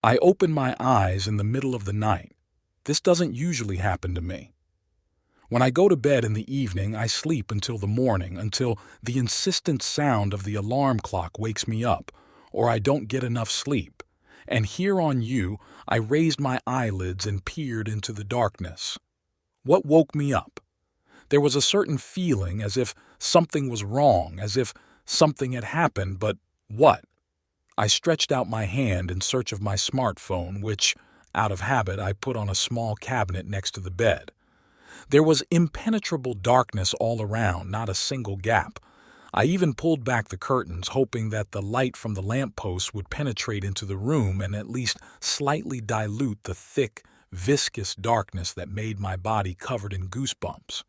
I opened my eyes in the middle of the night. This doesn't usually happen to me. When I go to bed in the evening, I sleep until the morning, until the insistent sound of the alarm clock wakes me up, or I don't get enough sleep. And here on you, I raised my eyelids and peered into the darkness. What woke me up? There was a certain feeling as if something was wrong, as if something had happened, but what? I stretched out my hand in search of my smartphone, which, out of habit, I put on a small cabinet next to the bed. There was impenetrable darkness all around, not a single gap. I even pulled back the curtains, hoping that the light from the lamppost would penetrate into the room and at least slightly dilute the thick, viscous darkness that made my body covered in goosebumps.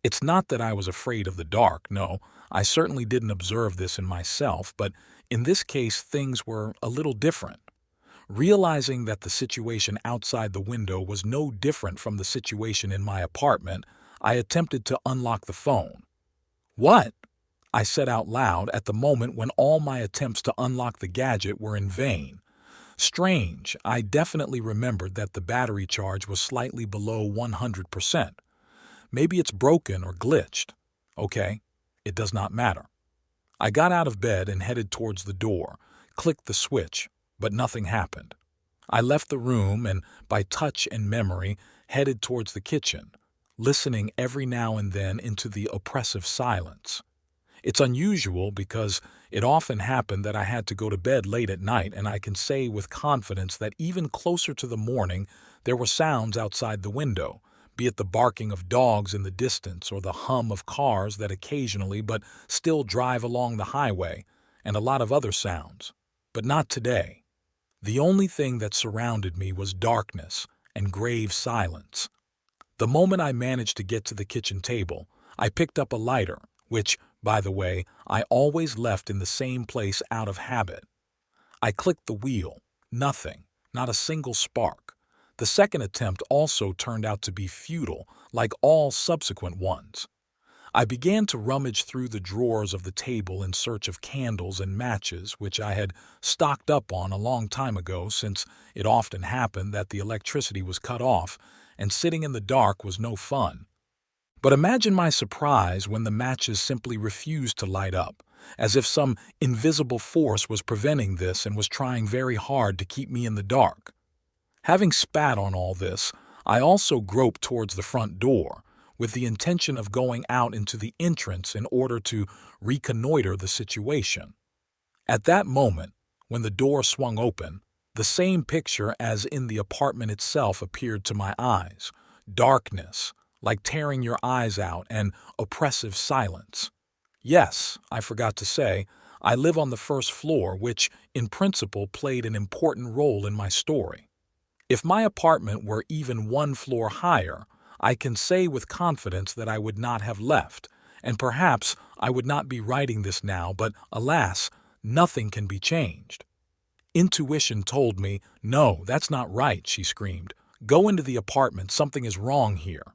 It's not that I was afraid of the dark, no, I certainly didn't observe this in myself, but in this case things were a little different. Realizing that the situation outside the window was no different from the situation in my apartment, I attempted to unlock the phone. "What?" I said out loud at the moment when all my attempts to unlock the gadget were in vain. Strange, I definitely remembered that the battery charge was slightly below 100%. Maybe it's broken or glitched. Okay, it does not matter. I got out of bed and headed towards the door, clicked the switch, but nothing happened. I left the room and, by touch and memory, headed towards the kitchen, listening every now and then into the oppressive silence. It's unusual because it often happened that I had to go to bed late at night, and I can say with confidence that even closer to the morning there were sounds outside the window, be it the barking of dogs in the distance or the hum of cars that occasionally but still drive along the highway, and a lot of other sounds. But not today. The only thing that surrounded me was darkness and grave silence. The moment I managed to get to the kitchen table, I picked up a lighter, which, by the way, I always left in the same place out of habit. I clicked the wheel. Nothing. Not a single spark. The second attempt also turned out to be futile, like all subsequent ones. I began to rummage through the drawers of the table in search of candles and matches, which I had stocked up on a long time ago, since it often happened that the electricity was cut off, and sitting in the dark was no fun. But imagine my surprise when the matches simply refused to light up, as if some invisible force was preventing this and was trying very hard to keep me in the dark. Having spat on all this, I also groped towards the front door, with the intention of going out into the entrance in order to reconnoiter the situation. At that moment, when the door swung open, the same picture as in the apartment itself appeared to my eyes: darkness, like tearing your eyes out, and oppressive silence. Yes, I forgot to say, I live on the first floor, which, in principle, played an important role in my story. If my apartment were even one floor higher, I can say with confidence that I would not have left, and perhaps I would not be writing this now, but alas, nothing can be changed. Intuition told me, "No, that's not right," she screamed. "Go into the apartment, something is wrong here."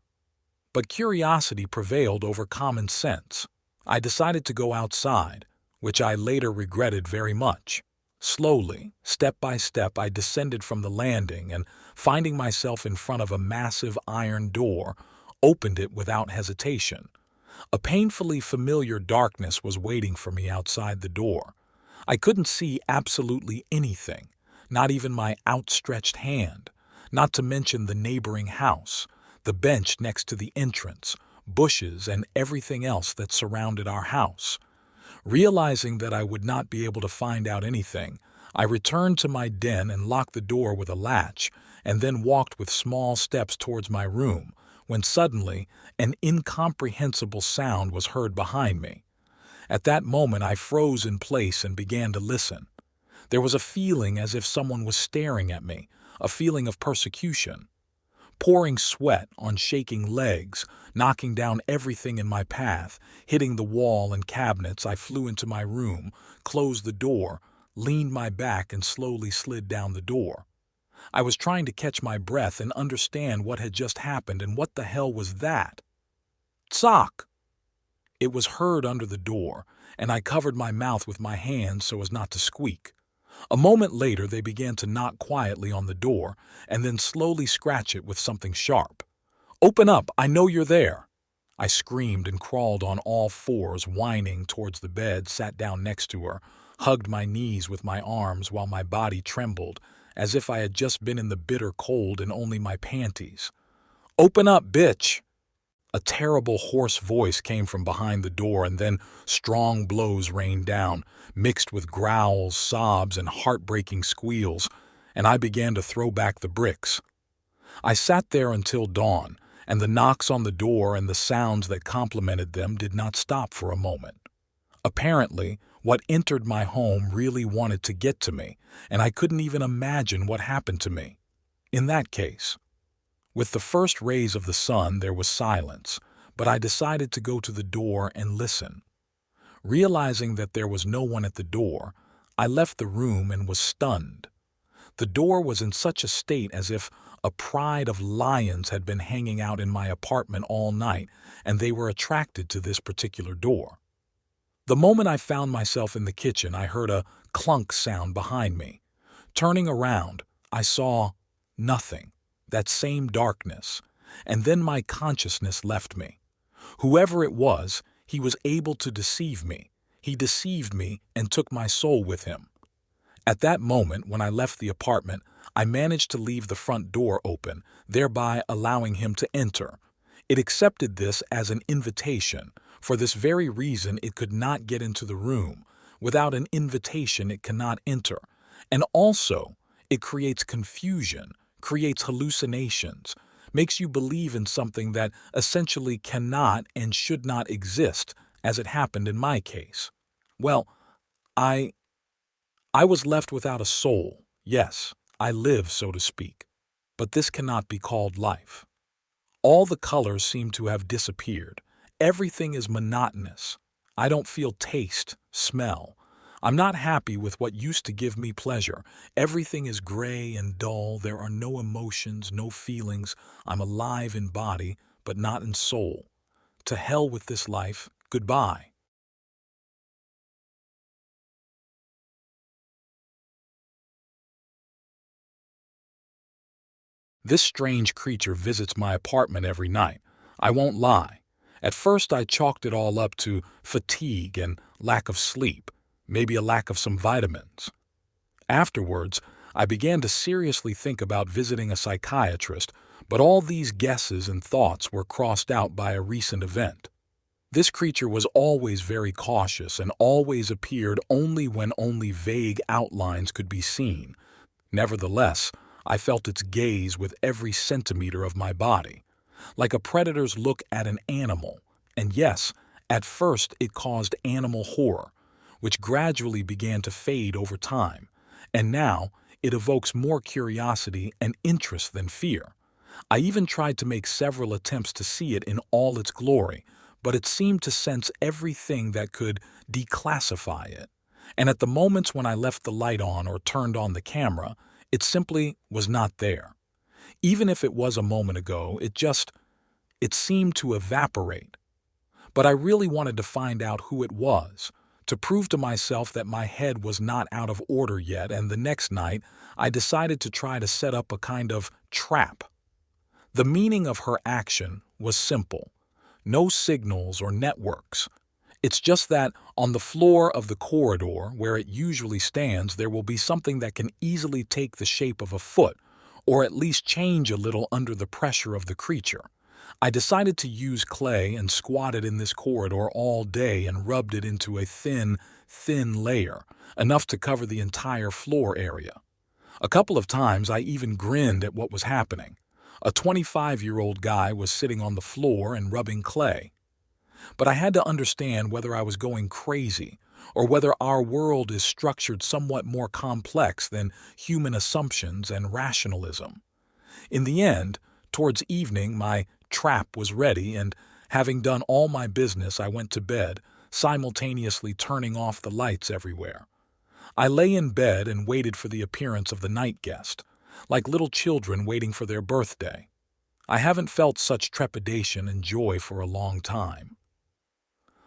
But curiosity prevailed over common sense. I decided to go outside, which I later regretted very much. Slowly, step by step, I descended from the landing and, finding myself in front of a massive iron door, opened it without hesitation. A painfully familiar darkness was waiting for me outside the door. I couldn't see absolutely anything, not even my outstretched hand, not to mention the neighboring house, the bench next to the entrance, bushes, and everything else that surrounded our house. Realizing that I would not be able to find out anything, I returned to my den and locked the door with a latch, and then walked with small steps towards my room, when suddenly an incomprehensible sound was heard behind me. At that moment I froze in place and began to listen. There was a feeling as if someone was staring at me, a feeling of persecution. Pouring sweat on shaking legs, knocking down everything in my path, hitting the wall and cabinets, I flew into my room, closed the door, leaned my back, and slowly slid down the door. I was trying to catch my breath and understand what had just happened, and what the hell was that? "Tsak!" It was heard under the door, and I covered my mouth with my hands so as not to squeak. A moment later, they began to knock quietly on the door and then slowly scratch it with something sharp. "Open up! I know you're there!" I screamed and crawled on all fours, whining towards the bed, sat down next to her, hugged my knees with my arms while my body trembled, as if I had just been in the bitter cold in only my panties. "Open up, bitch!" A terrible hoarse voice came from behind the door, and then strong blows rained down, mixed with growls, sobs, and heartbreaking squeals, and I began to throw back the bricks. I sat there until dawn, and the knocks on the door and the sounds that complemented them did not stop for a moment. Apparently, what entered my home really wanted to get to me, and I couldn't even imagine what happened to me. In that case, with the first rays of the sun, there was silence, but I decided to go to the door and listen. Realizing that there was no one at the door, I left the room and was stunned. The door was in such a state as if a pride of lions had been hanging out in my apartment all night, and they were attracted to this particular door. The moment I found myself in the kitchen, I heard a clunk sound behind me. Turning around, I saw nothing, that same darkness, and then my consciousness left me. Whoever it was, he was able to deceive me. He deceived me and took my soul with him. At that moment, when I left the apartment, I managed to leave the front door open, thereby allowing him to enter. It accepted this as an invitation. For this very reason, it could not get into the room. Without an invitation, it cannot enter. And also, it creates confusion, creates hallucinations, makes you believe in something that essentially cannot and should not exist, as it happened in my case. Well, I was left without a soul. Yes, I live, so to speak. But this cannot be called life. All the colors seem to have disappeared. Everything is monotonous. I don't feel taste, smell. I'm not happy with what used to give me pleasure. Everything is gray and dull. There are no emotions, no feelings. I'm alive in body, but not in soul. To hell with this life. Goodbye. This strange creature visits my apartment every night. I won't lie. At first, I chalked it all up to fatigue and lack of sleep, maybe a lack of some vitamins. Afterwards, I began to seriously think about visiting a psychiatrist, but all these guesses and thoughts were crossed out by a recent event. This creature was always very cautious and always appeared only when only vague outlines could be seen. Nevertheless, I felt its gaze with every centimeter of my body, like a predator's look at an animal. And yes, at first it caused animal horror, which gradually began to fade over time, and now it evokes more curiosity and interest than fear. I even tried to make several attempts to see it in all its glory, but it seemed to sense everything that could declassify it. And at the moments when I left the light on or turned on the camera, it simply was not there. Even if it was a moment ago, it seemed to evaporate. But I really wanted to find out who it was, to prove to myself that my head was not out of order yet, and the next night I decided to try to set up a kind of trap. The meaning of her action was simple. No signals or networks. It's just that on the floor of the corridor, where it usually stands, there will be something that can easily take the shape of a foot, or at least change a little under the pressure of the creature. I decided to use clay and squatted in this corridor all day and rubbed it into a thin layer, enough to cover the entire floor area. A couple of times I even grinned at what was happening. A 25-year-old guy was sitting on the floor and rubbing clay. But I had to understand whether I was going crazy or whether our world is structured somewhat more complex than human assumptions and rationalism. In the end, towards evening, my trap was ready, and having done all my business, I went to bed, simultaneously turning off the lights everywhere. I lay in bed and waited for the appearance of the night guest, like little children waiting for their birthday. I haven't felt such trepidation and joy for a long time.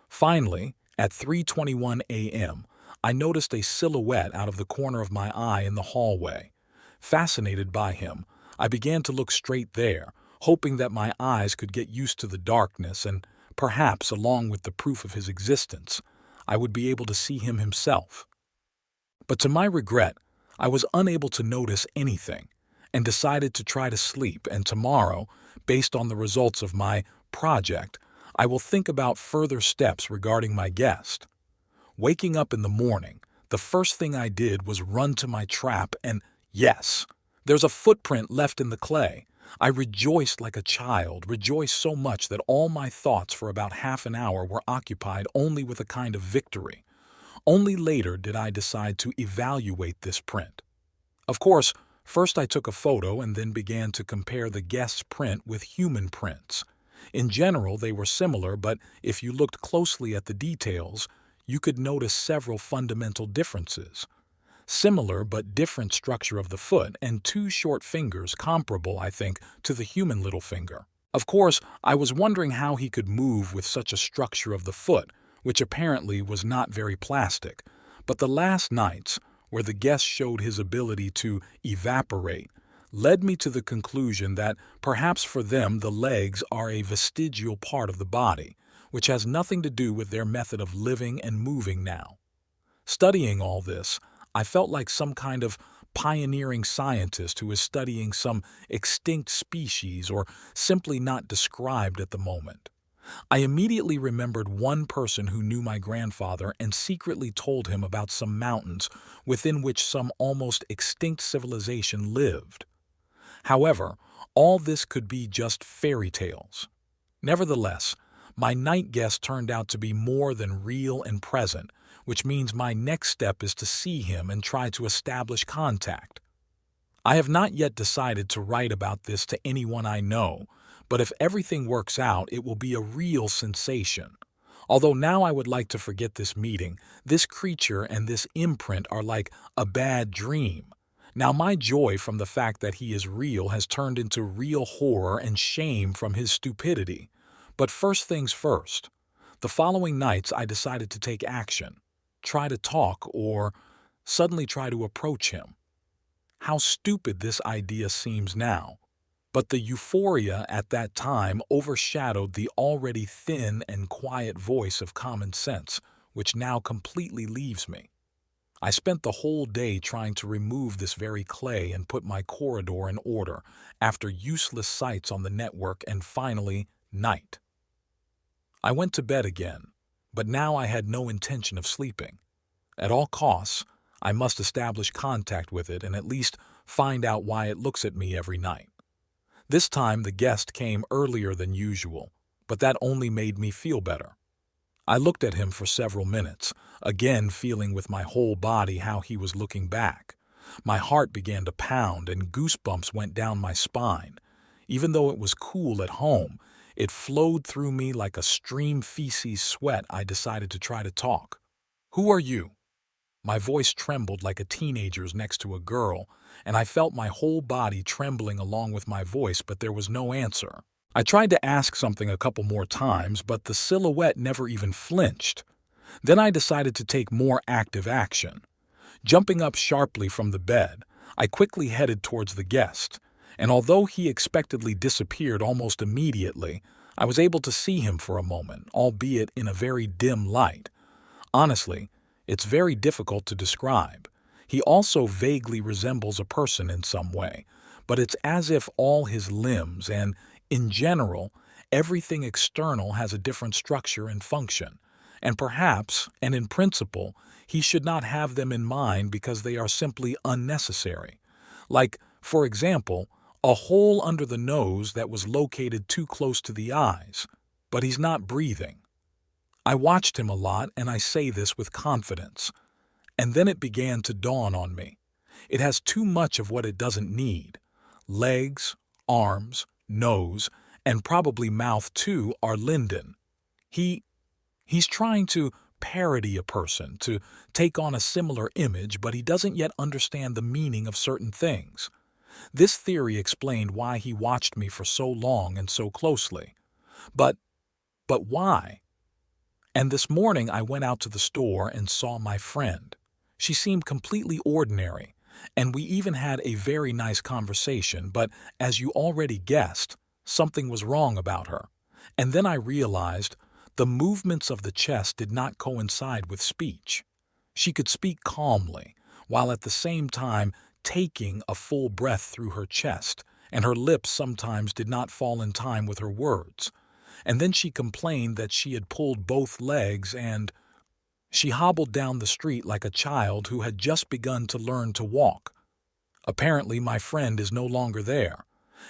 Finally, at 3:21 a.m., I noticed a silhouette out of the corner of my eye in the hallway. Fascinated by him, I began to look straight there, hoping that my eyes could get used to the darkness and perhaps, along with the proof of his existence, I would be able to see him himself. But to my regret, I was unable to notice anything and decided to try to sleep, and tomorrow, based on the results of my project, I will think about further steps regarding my guest. Waking up in the morning, the first thing I did was run to my trap and, yes, there's a footprint left in the clay. I rejoiced like a child, rejoiced so much that all my thoughts for about half an hour were occupied only with a kind of victory. Only later did I decide to evaluate this print. Of course, first I took a photo and then began to compare the guest's print with human prints. In general, they were similar, but if you looked closely at the details, you could notice several fundamental differences. Similar but different structure of the foot and two short fingers comparable, I think, to the human little finger. Of course, I was wondering how he could move with such a structure of the foot, which apparently was not very plastic. But the last nights, where the guest showed his ability to evaporate, led me to the conclusion that perhaps for them the legs are a vestigial part of the body, which has nothing to do with their method of living and moving now. Studying all this, I felt like some kind of pioneering scientist who is studying some extinct species or simply not described at the moment. I immediately remembered one person who knew my grandfather and secretly told him about some mountains within which some almost extinct civilization lived. However, all this could be just fairy tales. Nevertheless, my night guest turned out to be more than real and present, which means my next step is to see him and try to establish contact. I have not yet decided to write about this to anyone I know, but if everything works out, it will be a real sensation. Although now I would like to forget this meeting, this creature and this imprint are like a bad dream. Now my joy from the fact that he is real has turned into real horror and shame from his stupidity. But first things first. The following nights I decided to take action, try to talk, or suddenly try to approach him. How stupid this idea seems now. But the euphoria at that time overshadowed the already thin and quiet voice of common sense, which now completely leaves me. I spent the whole day trying to remove this very clay and put my corridor in order after useless sites on the network, and finally, night. I went to bed again, but now I had no intention of sleeping. At all costs, I must establish contact with it and at least find out why it looks at me every night. This time the guest came earlier than usual, but that only made me feel better. I looked at him for several minutes, again feeling with my whole body how he was looking back. My heart began to pound and goosebumps went down my spine. Even though it was cool at home, it flowed through me like a stream feces sweat. I decided to try to talk. "Who are you?" My voice trembled like a teenager's next to a girl, and I felt my whole body trembling along with my voice, but there was no answer. I tried to ask something a couple more times, but the silhouette never even flinched. Then I decided to take more active action. Jumping up sharply from the bed, I quickly headed towards the guest, and although he expectedly disappeared almost immediately, I was able to see him for a moment, albeit in a very dim light. Honestly, it's very difficult to describe. He also vaguely resembles a person in some way, but it's as if all his limbs and, in general, everything external has a different structure and function, and perhaps, and in principle, he should not have them in mind because they are simply unnecessary. Like, for example, a hole under the nose that was located too close to the eyes, but he's not breathing. I watched him a lot, and I say this with confidence. And then it began to dawn on me. It has too much of what it doesn't need. Legs, arms, nose, and probably mouth too are Linden. He's trying to parody a person, to take on a similar image, but he doesn't yet understand the meaning of certain things. This theory explained why he watched me for so long and so closely. But why? And this morning I went out to the store and saw my friend. She seemed completely ordinary, and we even had a very nice conversation, but as you already guessed, something was wrong about her. And then I realized the movements of the chest did not coincide with speech. She could speak calmly, while at the same time taking a full breath through her chest, and her lips sometimes did not fall in time with her words. And then she complained that she had pulled both legs and she hobbled down the street like a child who had just begun to learn to walk. Apparently, my friend is no longer there,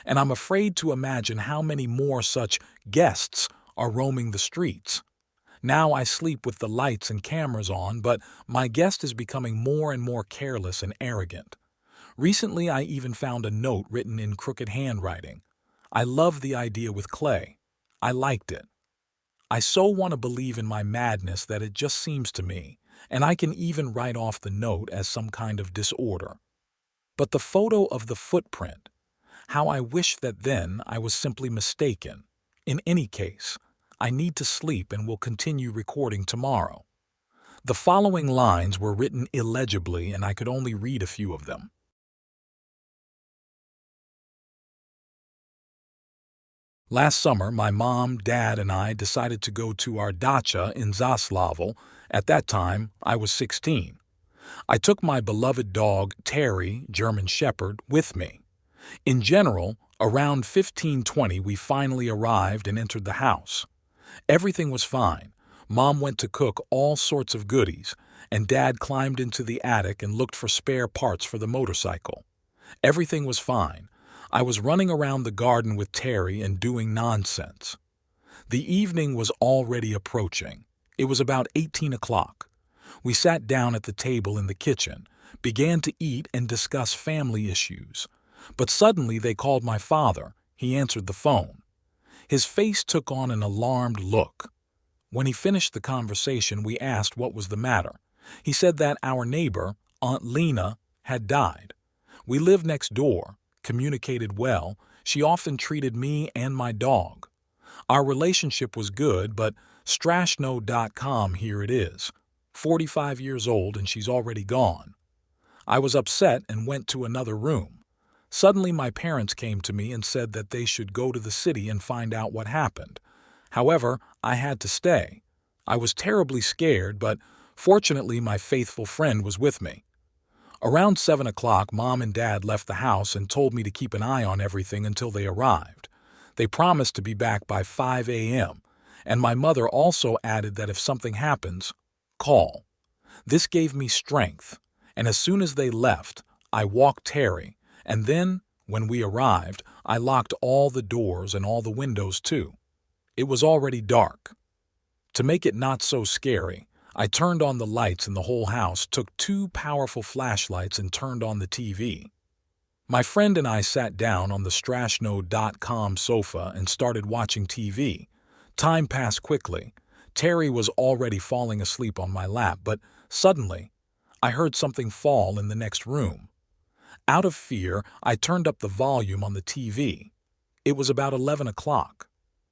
and I'm afraid to imagine how many more such guests are roaming the streets. Now I sleep with the lights and cameras on, but my guest is becoming more and more careless and arrogant. Recently, I even found a note written in crooked handwriting. I love the idea with clay. I liked it. I so want to believe in my madness that it just seems to me, and I can even write off the note as some kind of disorder. But the photo of the footprint, how I wish that then I was simply mistaken. In any case, I need to sleep and will continue recording tomorrow. The following lines were written illegibly and I could only read a few of them. Last summer, my mom, dad, and I decided to go to our dacha in Zaslavl. At that time, I was 16. I took my beloved dog, Terry, German Shepherd, with me. In general, around 15:20 we finally arrived and entered the house. Everything was fine. Mom went to cook all sorts of goodies, and Dad climbed into the attic and looked for spare parts for the motorcycle. Everything was fine. I was running around the garden with Terry and doing nonsense. The evening was already approaching. It was about 18 o'clock. We sat down at the table in the kitchen, began to eat and discuss family issues. But suddenly they called my father. He answered the phone. His face took on an alarmed look. When he finished the conversation, we asked what was the matter. He said that our neighbor, Aunt Lena, had died. We lived next door, communicated well. She often treated me and my dog. Our relationship was good, but Strashno.com, here it is. 45 years old and she's already gone. I was upset and went to another room. Suddenly my parents came to me and said that they should go to the city and find out what happened. However, I had to stay. I was terribly scared, but fortunately my faithful friend was with me. Around 7 o'clock, Mom and Dad left the house and told me to keep an eye on everything until they arrived. They promised to be back by 5 a.m., and my mother also added that if something happens, call. This gave me strength, and as soon as they left, I walked Terry, and then, when we arrived, I locked all the doors and all the windows too. It was already dark. To make it not so scary, I turned on the lights in the whole house, took 2 powerful flashlights and turned on the TV. My friend and I sat down on the Strashno.com sofa and started watching TV. Time passed quickly. Terry was already falling asleep on my lap, but suddenly, I heard something fall in the next room. Out of fear, I turned up the volume on the TV. It was about 11 o'clock.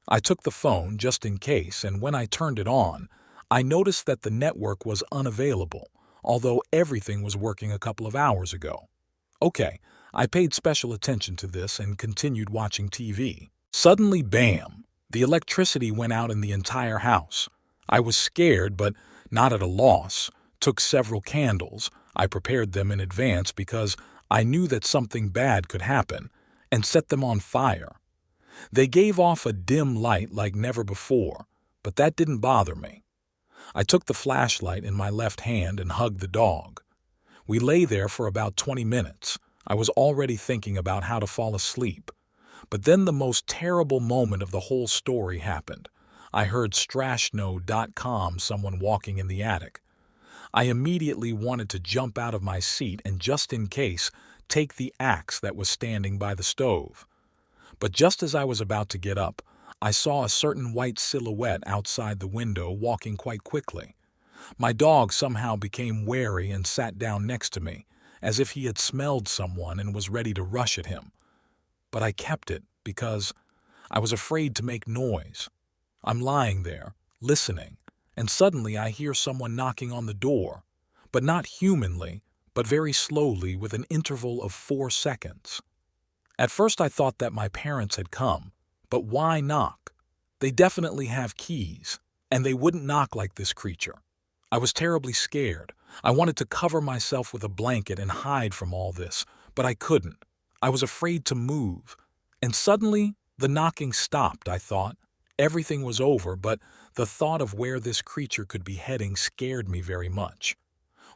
I took the phone just in case, and when I turned it on, I noticed that the network was unavailable, although everything was working a couple of hours ago. Okay, I paid special attention to this and continued watching TV. Suddenly, bam! The electricity went out in the entire house. I was scared, but not at a loss. Took several candles. I prepared them in advance because I knew that something bad could happen, and set them on fire. They gave off a dim light like never before, but that didn't bother me. I took the flashlight in my left hand and hugged the dog. We lay there for about 20 minutes. I was already thinking about how to fall asleep. But then the most terrible moment of the whole story happened. I heard Strashno.com, someone walking in the attic. I immediately wanted to jump out of my seat and, just in case, take the axe that was standing by the stove. But just as I was about to get up, I saw a certain white silhouette outside the window walking quite quickly. My dog somehow became wary and sat down next to me, as if he had smelled someone and was ready to rush at him. But I kept it because I was afraid to make noise. I'm lying there, listening, and suddenly I hear someone knocking on the door, but not humanly, but very slowly with an interval of 4 seconds. At first I thought that my parents had come, but why knock? They definitely have keys, and they wouldn't knock like this creature. I was terribly scared. I wanted to cover myself with a blanket and hide from all this, but I couldn't. I was afraid to move. And suddenly, the knocking stopped, I thought. Everything was over, but the thought of where this creature could be heading scared me very much.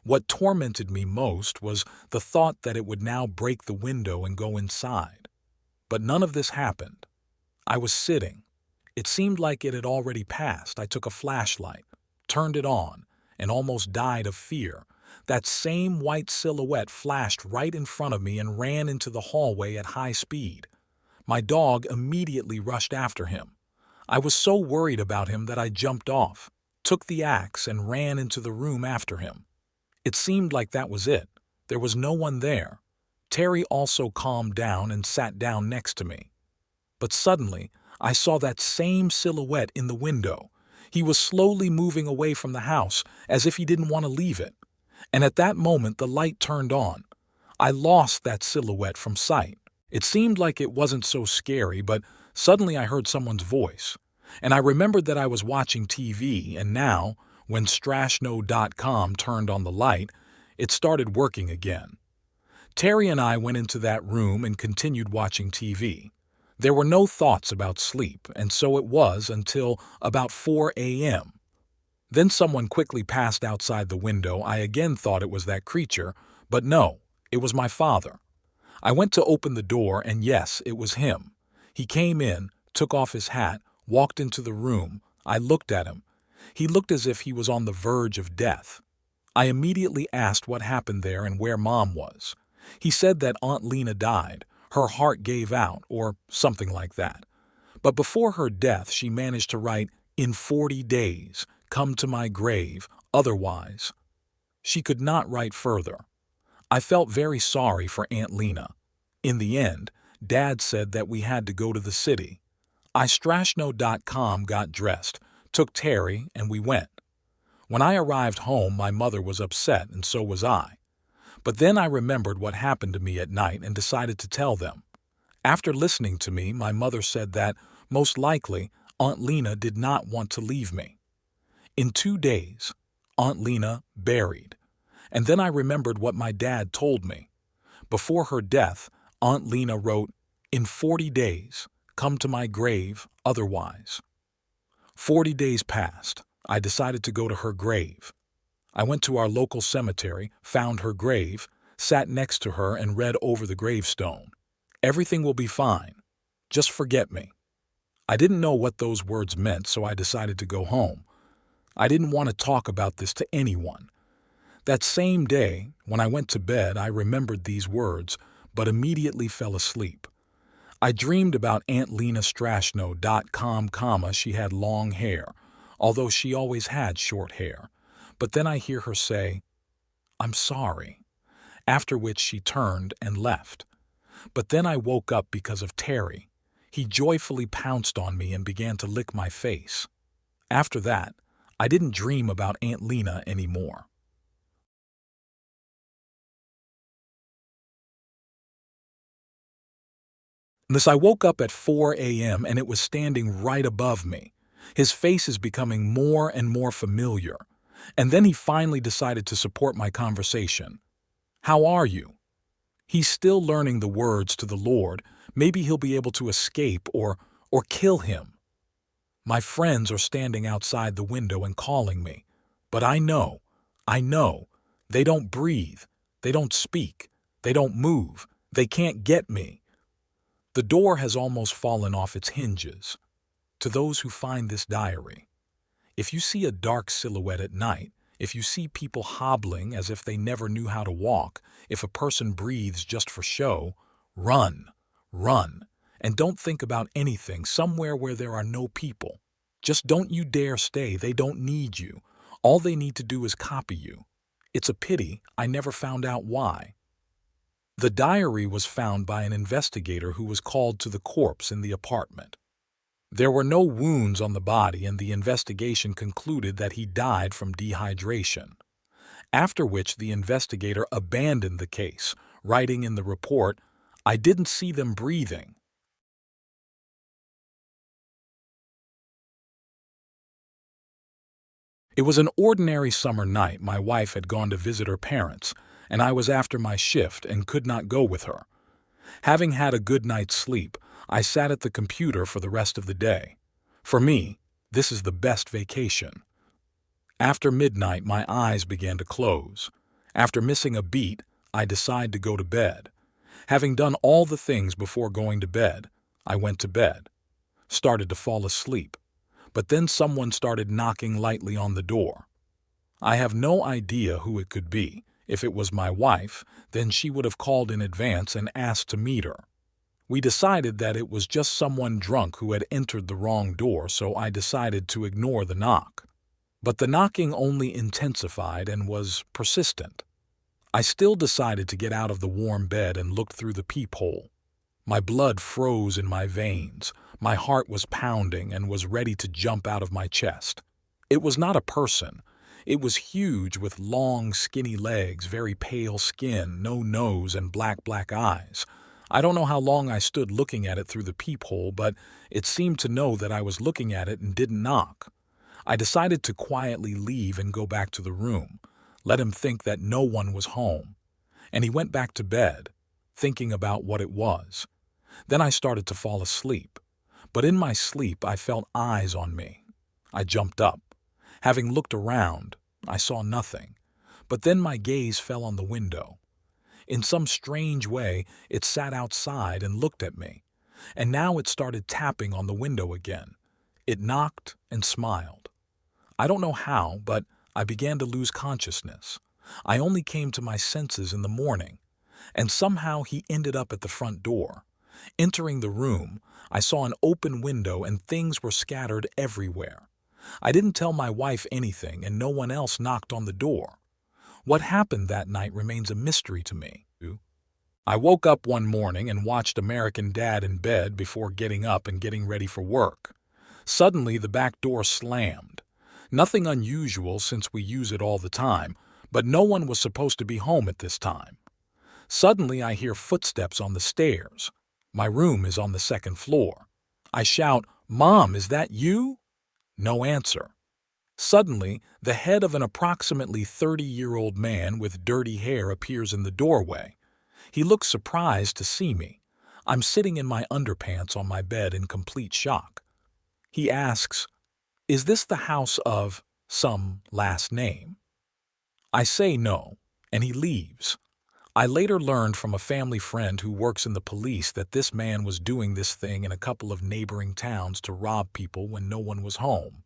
What tormented me most was the thought that it would now break the window and go inside. But none of this happened. I was sitting. It seemed like it had already passed. I took a flashlight, turned it on, and almost died of fear. That same white silhouette flashed right in front of me and ran into the hallway at high speed. My dog immediately rushed after him. I was so worried about him that I jumped off, took the axe, and ran into the room after him. It seemed like that was it. There was no one there. Terry also calmed down and sat down next to me. But suddenly, I saw that same silhouette in the window. He was slowly moving away from the house, as if he didn't want to leave it. And at that moment, the light turned on. I lost that silhouette from sight. It seemed like it wasn't so scary, but suddenly I heard someone's voice. And I remembered that I was watching TV, and now, when Strashno.com turned on the light, it started working again. Terry and I went into that room and continued watching TV. There were no thoughts about sleep, and so it was until about 4 a.m. Then someone quickly passed outside the window. I again thought it was that creature, but no, it was my father. I went to open the door, and yes, it was him. He came in, took off his hat, walked into the room. I looked at him. He looked as if he was on the verge of death. I immediately asked what happened there and where Mom was. He said that Aunt Lena died. Her heart gave out, or something like that. But before her death, she managed to write, "In 40 days, come to my grave, otherwise." She could not write further. I felt very sorry for Aunt Lena. In the end, Dad said that we had to go to the city. Strashno.com got dressed, took Terry, and we went. When I arrived home, my mother was upset, and so was I. But then I remembered what happened to me at night and decided to tell them. After listening to me, my mother said that, most likely, Aunt Lena did not want to leave me. In 2 days, Aunt Lena buried. And then I remembered what my dad told me. Before her death, Aunt Lena wrote, "In 40 days, come to my grave, otherwise." 40 days passed. I decided to go to her grave. I went to our local cemetery, found her grave, sat next to her and read over the gravestone. "Everything will be fine. Just forget me." I didn't know what those words meant, so I decided to go home. I didn't want to talk about this to anyone. That same day, when I went to bed, I remembered these words, but immediately fell asleep. I dreamed about Aunt Lena Strashno.com, she had long hair, although she always had short hair. But then I hear her say, "I'm sorry," after which she turned and left. But then I woke up because of Terry. He joyfully pounced on me and began to lick my face. After that, I didn't dream about Aunt Lena anymore. Thus I woke up at 4 a.m. and it was standing right above me. His face is becoming more and more familiar. And then he finally decided to support my conversation. "How are you?" He's still learning the words to the Lord. Maybe he'll be able to escape or kill him. My friends are standing outside the window and calling me. But I know. They don't breathe. They don't speak. They don't move. They can't get me. The door has almost fallen off its hinges. To those who find this diary, if you see a dark silhouette at night, if you see people hobbling as if they never knew how to walk, if a person breathes just for show, run, and don't think about anything somewhere where there are no people. Just don't you dare stay. They don't need you. All they need to do is copy you. It's a pity I never found out why. The diary was found by an investigator who was called to the corpse in the apartment. There were no wounds on the body, and the investigation concluded that he died from dehydration. After which the investigator abandoned the case, writing in the report, "I didn't see them breathing." It was an ordinary summer night. My wife had gone to visit her parents, and I was after my shift and could not go with her. Having had a good night's sleep, I sat at the computer for the rest of the day. For me, this is the best vacation. After midnight, my eyes began to close. After missing a beat, I decided to go to bed. Having done all the things before going to bed, I went to bed, started to fall asleep, but then someone started knocking lightly on the door. I have no idea who it could be. If it was my wife, then she would have called in advance and asked to meet her. We decided that it was just someone drunk who had entered the wrong door, so I decided to ignore the knock. But the knocking only intensified and was persistent. I still decided to get out of the warm bed and looked through the peephole. My blood froze in my veins, my heart was pounding and was ready to jump out of my chest. It was not a person. It was huge with long, skinny legs, very pale skin, no nose, and black eyes. I don't know how long I stood looking at it through the peephole, but it seemed to know that I was looking at it and didn't knock. I decided to quietly leave and go back to the room, let him think that no one was home. And he went back to bed, thinking about what it was. Then I started to fall asleep. But in my sleep, I felt eyes on me. I jumped up. Having looked around, I saw nothing. But then my gaze fell on the window. In some strange way, it sat outside and looked at me. And now it started tapping on the window again. It knocked and smiled. I don't know how, but I began to lose consciousness. I only came to my senses in the morning. And somehow he ended up at the front door. Entering the room, I saw an open window and things were scattered everywhere. I didn't tell my wife anything, and no one else knocked on the door. What happened that night remains a mystery to me. I woke up one morning and watched American Dad in bed before getting up and getting ready for work. Suddenly, the back door slammed. Nothing unusual since we use it all the time, but no one was supposed to be home at this time. Suddenly, I hear footsteps on the stairs. My room is on the second floor. I shout, "Mom, is that you?" No answer. Suddenly, the head of an approximately 30-year-old man with dirty hair appears in the doorway. He looks surprised to see me. I'm sitting in my underpants on my bed in complete shock. He asks, "Is this the house of some last name?" I say no, and he leaves. I later learned from a family friend who works in the police that this man was doing this thing in a couple of neighboring towns to rob people when no one was home.